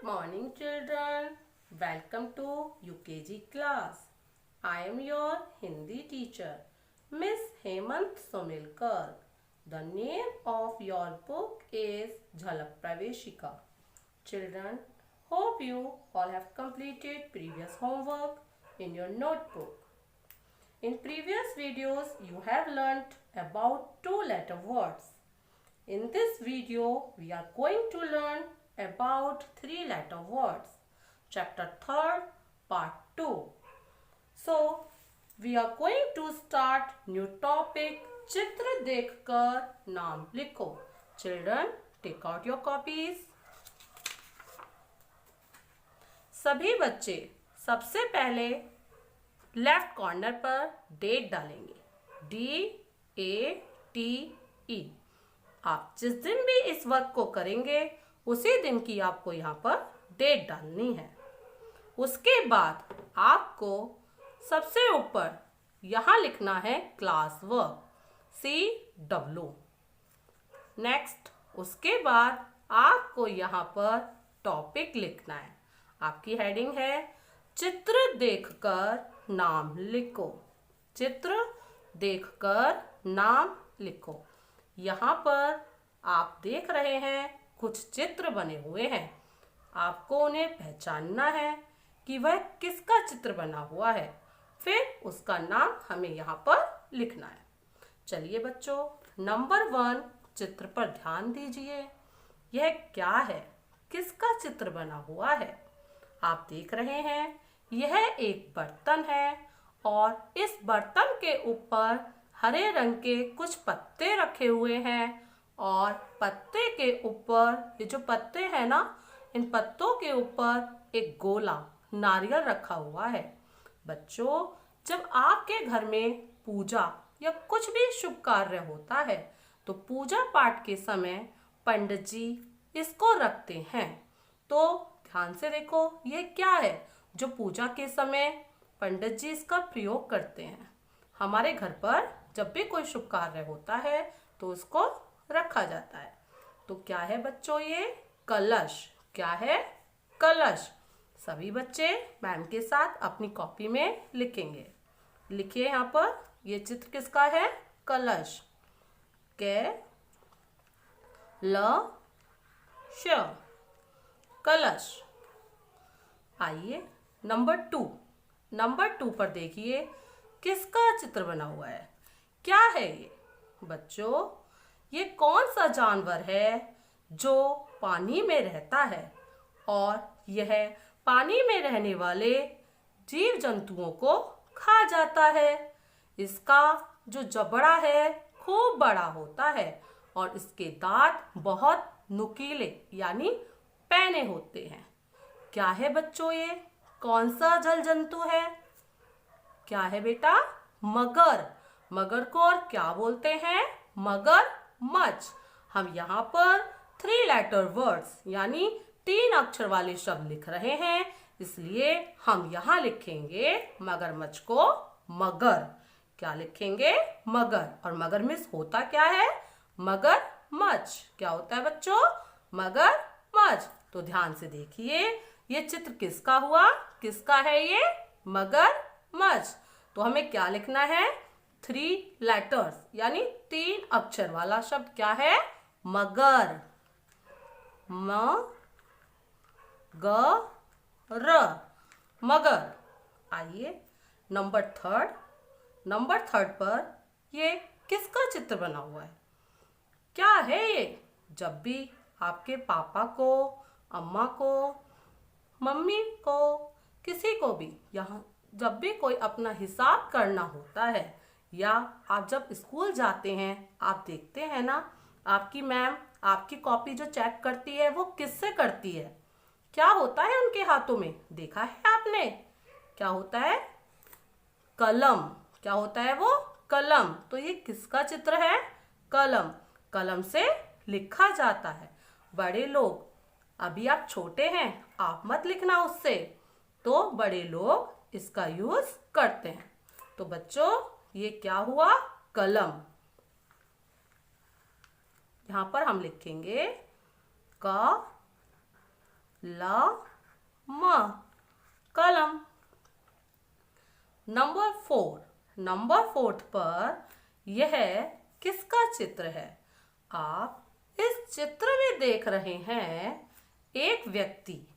Good morning, children. Welcome to UKG class. I am your Hindi teacher, Miss Hemant Somilkar. The name of your book is Jhalak Praveshika. Children, hope you all have completed previous homework in your notebook. In previous videos, you have learnt about two-letter words. In this video, we are going to learn about three-letter words. Chapter 3rd, part 2. So, we are going to start new topic. चित्र देखकर नाम लिखो. Children, take out your copies. सभी बच्चे सबसे पहले left corner पर date डालेंगे. DATE. आप जिस दिन भी इस वर्क को करेंगे उसी दिन की आपको यहाँ पर डेट डालनी है. उसके बाद आपको सबसे ऊपर यहाँ लिखना है क्लास वर्क CW. नेक्स्ट उसके बाद आपको यहाँ पर टॉपिक लिखना है. आपकी हेडिंग है चित्र देखकर नाम लिखो. चित्र देखकर नाम लिखो. यहाँ पर आप देख रहे हैं कुछ चित्र बने हुए हैं. आपको उन्हें पहचानना है कि वह किसका चित्र बना हुआ है. फिर उसका नाम हमें यहाँ पर लिखना है. चलिए बच्चों, नंबर 1 चित्र पर ध्यान दीजिए. यह क्या है, किसका चित्र बना हुआ है. आप देख रहे हैं यह एक बर्तन है और इस बर्तन के ऊपर हरे रंग के कुछ पत्ते रखे हुए हैं और पत्ते के ऊपर ये जो पत्ते हैं ना, इन पत्तों के ऊपर एक गोला नारियल रखा हुआ है. बच्चों, जब आपके घर में पूजा या कुछ भी शुभ कार्य होता है तो पूजा पाठ के समय पंडित जी इसको रखते हैं. तो ध्यान से देखो, ये क्या है जो पूजा के समय पंडित जी इसका प्रयोग करते हैं. हमारे घर पर जब भी कोई शुभ कार्य होता है तो उसको रखा जाता है. तो क्या है बच्चों, ये कलश. क्या है, कलश. सभी बच्चे मैम के साथ अपनी कॉपी में लिखेंगे. लिखिए यहाँ पर, ये चित्र किसका है, कलश. श कलश. आइए नंबर 2. नंबर 2 पर देखिए किसका चित्र बना हुआ है. क्या है ये बच्चों, ये कौन सा जानवर है जो पानी में रहता है और यह पानी में रहने वाले जीव जंतुओं को खा जाता है. इसका जो जबड़ा है खूब बड़ा होता है और इसके दांत बहुत नुकीले यानी पैने होते हैं. क्या है बच्चों, ये कौन सा जल जंतु है. क्या है बेटा, मगर. मगर को और क्या बोलते हैं, मगरमच्छ. हम यहाँ पर 3 लेटर वर्ड्स यानी 3 अक्षर वाले शब्द लिख रहे हैं, इसलिए हम यहाँ लिखेंगे मगरमच्छ को मगर. क्या लिखेंगे, मगर. और मगरमच्छ होता क्या है, मगरमच्छ. क्या होता है बच्चों, मगरमच्छ. तो ध्यान से देखिए, ये चित्र किसका हुआ, किसका है ये, मगरमच्छ. तो हमें क्या लिखना है, 3 लेटर्स यानी 3 अक्षर वाला शब्द. क्या है, मगर. मगर. आइए नंबर 3. नंबर 3 पर ये किसका चित्र बना हुआ है. क्या है ये. जब भी आपके पापा को, अम्मा को, मम्मी को, किसी को भी यहाँ जब भी कोई अपना हिसाब करना होता है या आप जब स्कूल जाते हैं, आप देखते हैं ना, आपकी मैम आपकी कॉपी जो चेक करती है वो किससे करती है. क्या होता है उनके हाथों में, देखा है आपने, क्या होता है, कलम. क्या होता है वो, कलम. तो ये किसका चित्र है, कलम. कलम से लिखा जाता है. बड़े लोग, अभी आप छोटे हैं, आप मत लिखना उससे, तो बड़े लोग इसका यूज करते हैं. तो बच्चों, ये क्या हुआ, कलम. यहाँ पर हम लिखेंगे ल म कलम। नंबर 4 पर यह किसका चित्र है? आप इस चित्र में देख रहे हैं एक व्यक्ति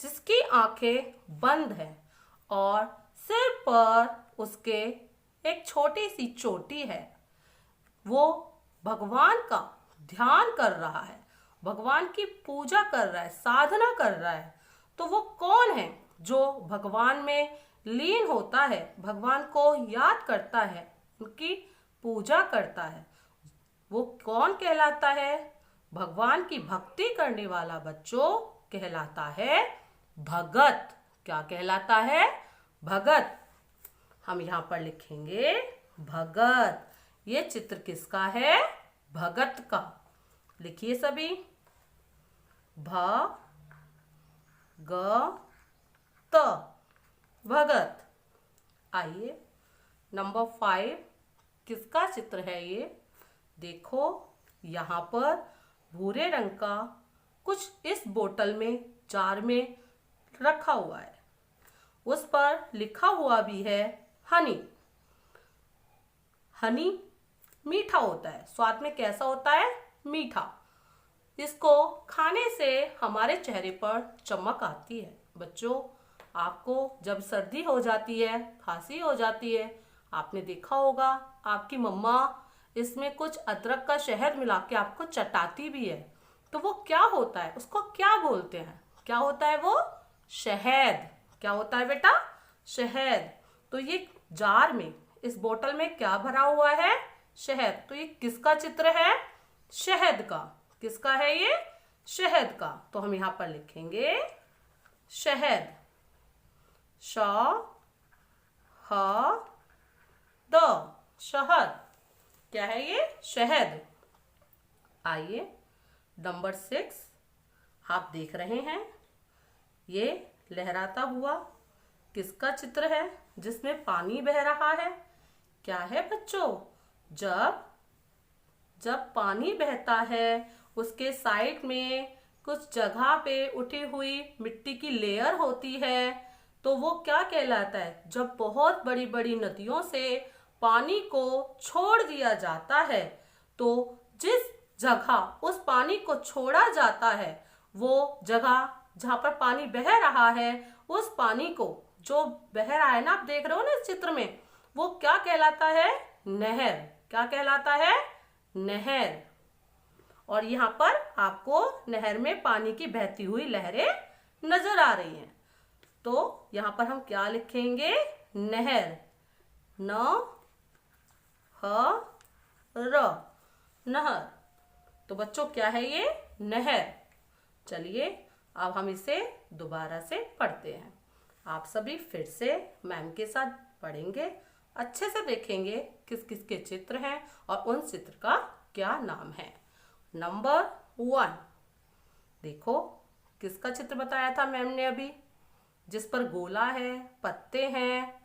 जिसकी आंखें बंद हैं और सिर पर उसके एक छोटी सी चोटी है। वो भगवान का ध्यान कर रहा है, भगवान की पूजा कर रहा है, साधना कर रहा है। तो वो कौन है जो भगवान में लीन होता है, भगवान को याद करता है, उनकी पूजा करता है? वो कौन कहलाता है? भगवान की भक्ति करने वाला बच्चों कहलाता है भगत। क्या कहलाता है? भगत। हम यहाँ पर लिखेंगे भगत। ये चित्र किसका है? भगत का। लिखिए सभी, भ ग त, भगत। आइए नंबर 5 किसका चित्र है? ये देखो, यहाँ पर भूरे रंग का कुछ इस बोतल में, जार में रखा हुआ है। उस पर लिखा हुआ भी है हनी। हनी मीठा होता है, स्वाद में कैसा होता है? मीठा। इसको खाने से हमारे चेहरे पर चमक आती है। बच्चों, आपको जब सर्दी हो जाती है, खांसी हो जाती है, आपने देखा होगा आपकी मम्मा इसमें कुछ अदरक का शहद मिला के आपको चटाती भी है। तो वो क्या होता है? उसको क्या बोलते हैं? क्या होता है वो? शहद। क्या होता है बेटा? शहद। तो ये जार में, इस बोतल में क्या भरा हुआ है? शहद। तो ये किसका चित्र है? शहद का। किसका है ये? शहद का। तो हम यहाँ पर लिखेंगे शहद। श ह द, शहद। क्या है ये? शहद। आइए नंबर 6 आप देख रहे हैं, ये लहराता हुआ किसका चित्र है जिसमें पानी बह रहा है? क्या है बच्चों? जब पानी बहता है, उसके साइड में कुछ जगह पे उठी हुई मिट्टी की लेयर होती है, तो वो क्या कहलाता है? जब बहुत बड़ी बड़ी नदियों से पानी को छोड़ दिया जाता है, तो जिस जगह उस पानी को छोड़ा जाता है, वो जगह जहां पर पानी बह रहा है, उस पानी को जो बह रहा है ना, आप देख रहे हो ना इस चित्र में, वो क्या कहलाता है? नहर। क्या कहलाता है? नहर। और यहाँ पर आपको नहर में पानी की बहती हुई लहरें नजर आ रही हैं। तो यहाँ पर हम क्या लिखेंगे? नहर। न ह र, नहर। तो बच्चों क्या है ये? नहर। चलिए अब हम इसे दोबारा से पढ़ते हैं। आप सभी फिर से मैम के साथ पढ़ेंगे, अच्छे से देखेंगे किस किस के चित्र हैं और उन चित्र का क्या नाम है। नंबर 1 देखो, किसका चित्र बताया था मैम ने अभी? जिस पर गोला है, पत्ते हैं।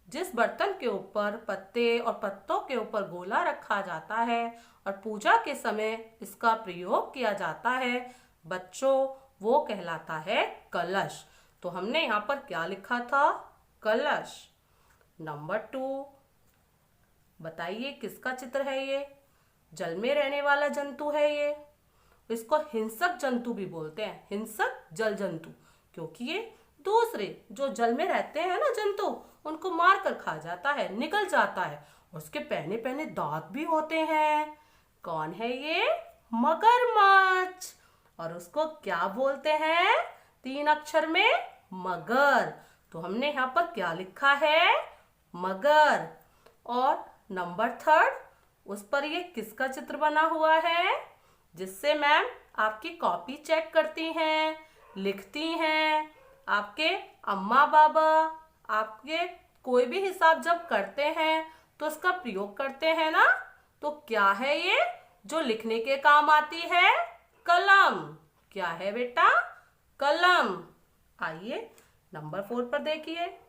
जिस बर्तन के ऊपर पत्ते और पत्तों के ऊपर गोला रखा जाता है और पूजा के समय इसका प्रयोग किया जाता है बच्चों, वो कहलाता है कलश। तो हमने यहाँ पर क्या लिखा था? कलश। नंबर 2 बताइए किसका चित्र है ये? जल में रहने वाला जंतु है ये। इसको हिंसक जंतु भी बोलते हैं, हिंसक जल जंतु, क्योंकि ये दूसरे जो जल में रहते हैं ना जंतु, उनको मार कर खा जाता है, निकल जाता है। उसके पहने पहने दांत भी होते हैं। कौन है ये? मगरमच्छ। और उसको क्या बोलते हैं? 3 अक्षर में मगर। तो हमने यहाँ पर क्या लिखा है? मगर। और नंबर 3 उस पर ये किसका चित्र बना हुआ है जिससे मैम आपकी कॉपी चेक करती हैं, लिखती हैं, आपके अम्मा बाबा आपके कोई भी हिसाब जब करते हैं तो उसका प्रयोग करते हैं ना? तो क्या है ये जो लिखने के काम आती है? कलम। क्या है बेटा? कलम। आइए नंबर 4 पर देखिए,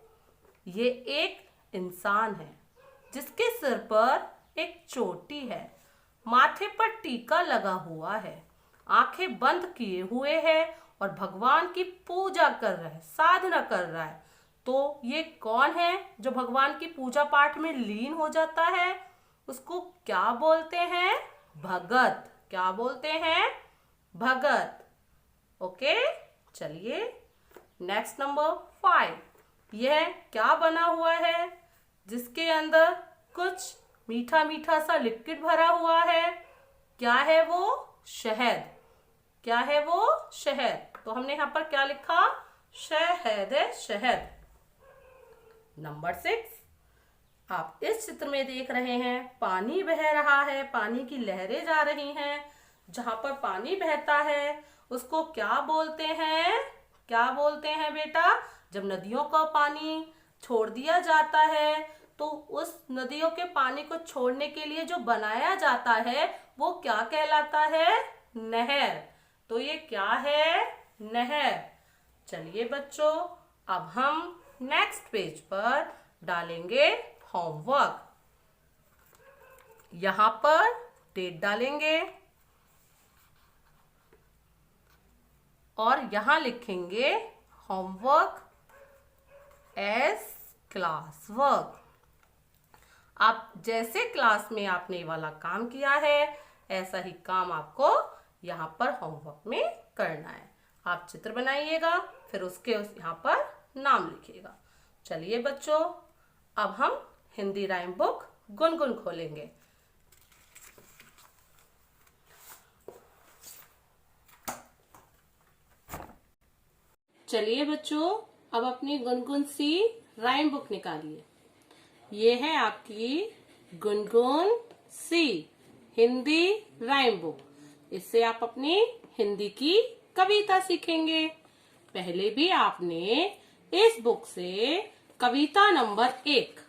ये एक इंसान है जिसके सिर पर एक चोटी है, माथे पर टीका लगा हुआ है, आंखें बंद किए हुए है और भगवान की पूजा कर रहा है, साधना कर रहा है, तो ये कौन है जो भगवान की पूजा पाठ में लीन हो जाता है? उसको क्या बोलते हैं? भगत। क्या बोलते हैं? भगत। ओके, चलिए नेक्स्ट नंबर 5। यह क्या बना हुआ है जिसके अंदर कुछ मीठा मीठा सा लिक्विड भरा हुआ है? क्या है वो? शहद। क्या है वो? शहद। तो हमने यहाँ पर क्या लिखा? शहद है, शहद। नंबर 6, आप इस चित्र में देख रहे हैं पानी बह रहा है, पानी की लहरें जा रही हैं। जहां पर पानी बहता है उसको क्या बोलते हैं? क्या बोलते हैं बेटा? जब नदियों का पानी छोड़ दिया जाता है तो उस नदियों के पानी को छोड़ने के लिए जो बनाया जाता है वो क्या कहलाता है? नहर। तो ये क्या है? नहर। चलिए बच्चों, अब हम नेक्स्ट पेज पर डालेंगे होमवर्क। यहां पर डेट डालेंगे और यहां लिखेंगे होमवर्क एज क्लास वर्क। आप जैसे क्लास में आपने ये वाला काम किया है ऐसा ही काम आपको यहाँ पर होमवर्क में करना है। आप चित्र बनाइएगा, फिर उसके यहाँ पर नाम लिखिएगा। चलिए बच्चों, अब हम हिंदी राइम बुक गुनगुन खोलेंगे। चलिए बच्चों, अब अपनी गुनगुन सी राइम बुक निकालिए। ये है आपकी गुनगुन सी हिंदी राइम बुक। इससे आप अपनी हिंदी की कविता सीखेंगे। पहले भी आपने इस बुक से कविता नंबर 1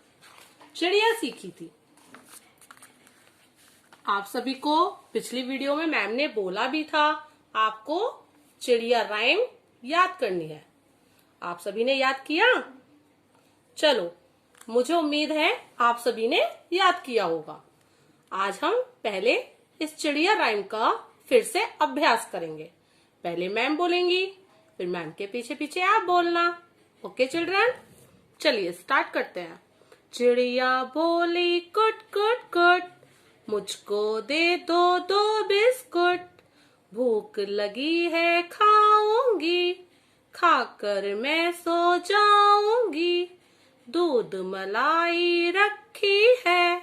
चिड़िया सीखी थी। आप सभी को पिछली वीडियो में मैम ने बोला भी था आपको चिड़िया राइम याद करनी है। आप सभी ने याद किया? चलो, मुझे उम्मीद है आप सभी ने याद किया होगा। आज हम पहले इस चिड़िया राइम का फिर से अभ्यास करेंगे। पहले मैम बोलेंगी, फिर मैम के पीछे पीछे आप बोलना। ओके चिल्ड्रन, चलिए स्टार्ट करते हैं। चिड़िया बोली कुट कुट कुट, मुझको दे दो 2 बिस्कुट। भूख लगी है खाऊंगी, खाकर मैं सो जाऊंगी। दूध मलाई रखी है,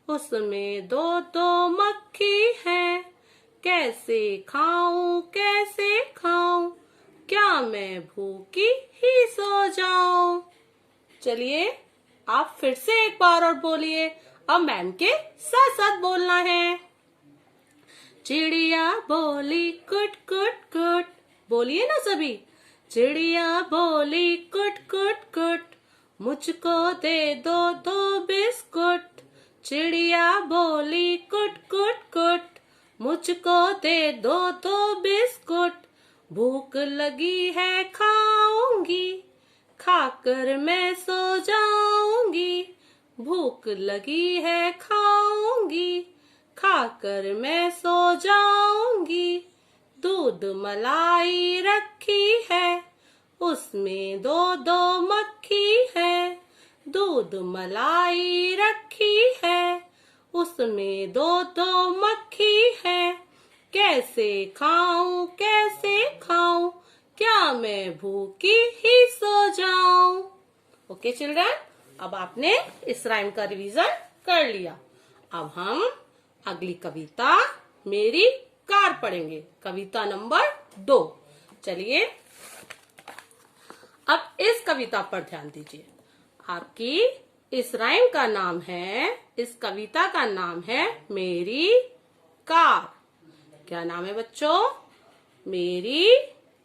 उसमें 2 मक्खी है। कैसे खाऊं कैसे खाऊं, क्या मैं भूखी ही सो जाऊं। चलिए आप फिर से एक बार और बोलिए। अब मैम के साथ साथ बोलना है। चिड़िया बोली कुट कुट कुट, बोलिए ना सभी। चिड़िया बोली कुट कुट कुट, मुझको दे दो 2 बिस्कुट। चिड़िया बोली कुट कुट कुट, मुझको दे दो 2 बिस्कुट। भूख लगी है खाऊंगी, खाकर मैं सो जाऊंगी। भूख लगी है खाऊंगी, खाकर मैं सो जाऊंगी। दूध मलाई रखी है, उसमें 2 मक्खी है। दूध मलाई रखी है, उसमें 2 मक्खी है। कैसे खाऊं कैसे खाऊं, क्या मैं भूखी ही सो जाऊं। ओके चिल्ड्रन, अब आपने इस राइम का रिवीजन कर लिया। अब हम अगली कविता मेरी कार पढ़ेंगे, कविता नंबर 2। चलिए अब इस कविता पर ध्यान दीजिए। आपकी इस राइम का नाम है, इस कविता का नाम है मेरी कार। क्या नाम है बच्चों? मेरी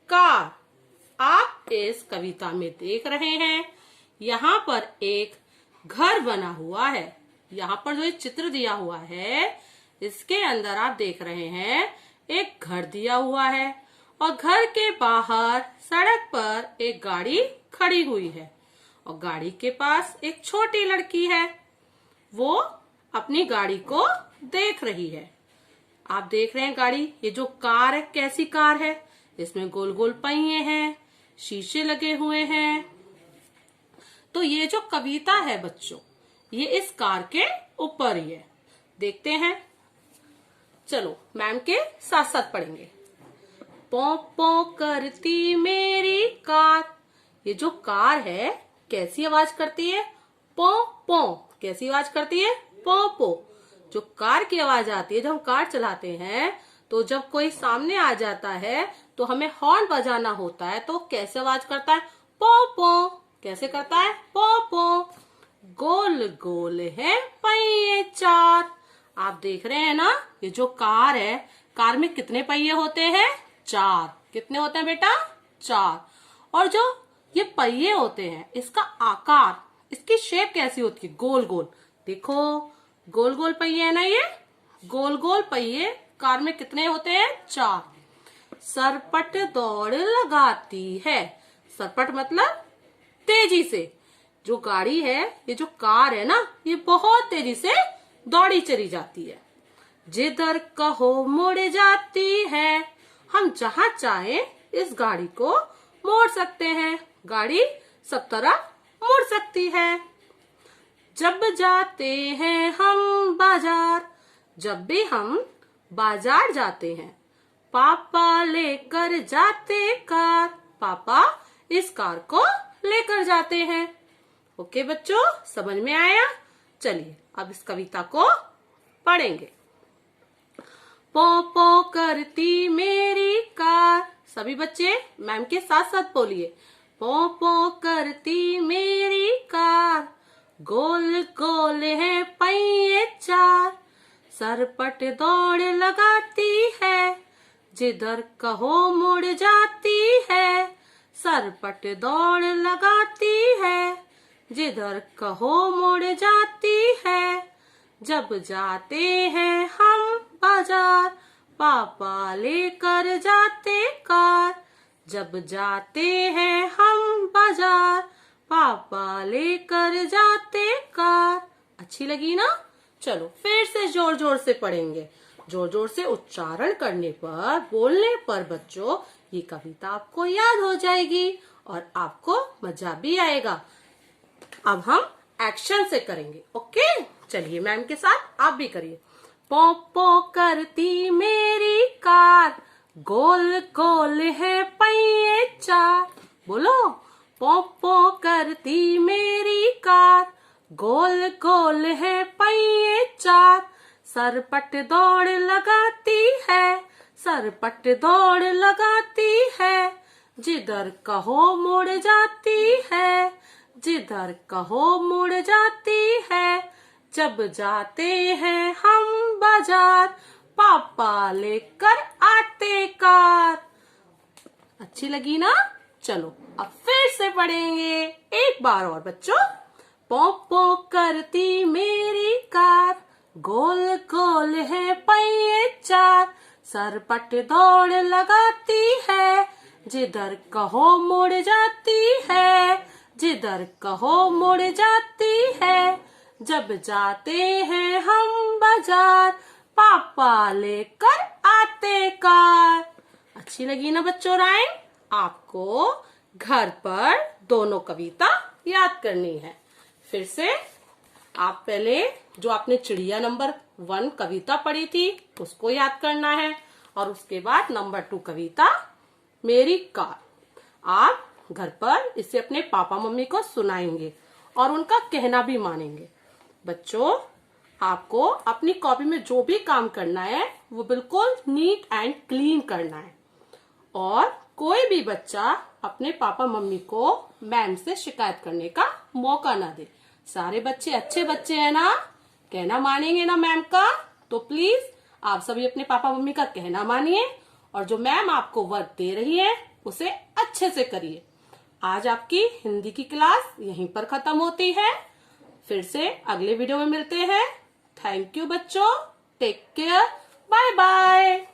कार। आप इस कविता में देख रहे हैं यहाँ पर एक घर बना हुआ है। यहाँ पर जो एक चित्र दिया हुआ है इसके अंदर आप देख रहे हैं एक घर दिया हुआ है और घर के बाहर सड़क पर एक गाड़ी खड़ी हुई है और गाड़ी के पास एक छोटी लड़की है। वो अपनी गाड़ी को देख रही है। आप देख रहे हैं गाड़ी, ये जो कार है कैसी कार है? इसमें गोल गोल पहिए हैं, शीशे लगे हुए हैं। तो ये जो कविता है बच्चों, ये इस कार के ऊपर ही है। देखते हैं, चलो मैम के साथ साथ पढ़ेंगे। पौ पौ करती मेरी कार। ये जो कार है कैसी आवाज करती है? पौ पौ। कैसी आवाज करती है? पौ पौ। जो कार की आवाज आती है, जब हम कार चलाते हैं तो जब कोई सामने आ जाता है तो हमें हॉर्न बजाना होता है, तो कैसे आवाज करता है? पौ पौ। कैसे करता है? पौ पौ। गोल गोल है पहिए चार। आप देख रहे हैं ना, ये जो कार है, कार में कितने पहिए होते हैं? चार। कितने होते हैं बेटा? चार। और जो ये पहिए होते हैं, इसका आकार, इसकी शेप कैसी होती है? गोल गोल। देखो, गोल गोल पहिए है ना, ये गोल गोल पहिए कार में कितने होते हैं? चार। सरपट दौड़ लगाती है। सरपट मतलब तेजी से। जो गाड़ी है, ये जो कार है ना, ये बहुत तेजी से दौड़ी चली जाती है। जिधर कहो मुड़ जाती है। हम जहां चाहे इस गाड़ी को मोड़ सकते हैं। गाड़ी सब तरफ मुड़ सकती है। जब जाते हैं हम बाजार। जब भी हम बाजार जाते हैं, पापा लेकर जाते कार। पापा इस कार को लेकर जाते हैं। ओके बच्चों, समझ में आया? चलिए अब इस कविता को पढ़ेंगे। पौ पौ करती मेरी कार। सभी बच्चे मैम के साथ साथ बोलिए। पौ पौ करती मेरी कार, गोल गोल है पहिए चार। सरपट दौड़ लगाती है, जिधर कहो मुड़ जाती है। सरपट दौड़ लगाती है, जिधर कहो मुड़ जाती है। जब जाते हैं हम बाजार, पापा लेकर जाते कार। जब जाते हैं हम बाजार, पापा लेकर जाते कार। अच्छी लगी ना? चलो फिर से जोर जोर से पढ़ेंगे। जोर जोर से उच्चारण करने पर, बोलने पर बच्चों, ये कविता आपको याद हो जाएगी और आपको मजा भी आएगा। अब हम एक्शन से करेंगे। ओके, चलिए मैम के साथ आप भी करिए। पौ पौ करती मेरी कार, गोल गोल है पहिए चार। बोलो, पौ पौ करती मेरी कार, गोल गोल है पहिए चार। सरपट दौड़ लगाती है, सरपट दौड़ लगाती है। जिधर कहो मुड़ जाती है, जिधर कहो मुड़ जाती है। जब जाते हैं हम बाजार, पापा लेकर आते कार। अच्छी लगी ना? चलो अब फिर से पढ़ेंगे एक बार और बच्चों। पौ पौ करती मेरी कार, गोल गोल है पहिए चार। सरपट दौड़ लगाती है, जिधर कहो मुड़ जाती है। जिधर कहो मुड़ जाती है। जब जाते हैं हम बाजार, पापा लेकर आते कार। अच्छी लगी ना बच्चों राइम? आपको घर पर दोनों कविता याद करनी है। फिर से आप पहले जो आपने चिड़िया नंबर 1 कविता पढ़ी थी उसको याद करना है, और उसके बाद नंबर 2 कविता मेरी कार। आप घर पर इसे अपने पापा मम्मी को सुनाएंगे और उनका कहना भी मानेंगे। बच्चों, आपको अपनी कॉपी में जो भी काम करना है वो बिल्कुल नीट एंड क्लीन करना है, और कोई भी बच्चा अपने पापा मम्मी को मैम से शिकायत करने का मौका ना दे। सारे बच्चे अच्छे बच्चे हैं ना, कहना मानेंगे ना मैम का? तो प्लीज आप सभी अपने पापा मम्मी का कहना मानिए, और जो मैम आपको वर्क दे रही है उसे अच्छे से करिए। आज आपकी हिंदी की क्लास यहीं पर खत्म होती है। फिर से अगले वीडियो में मिलते हैं। थैंक यू बच्चों, टेक केयर, बाय बाय।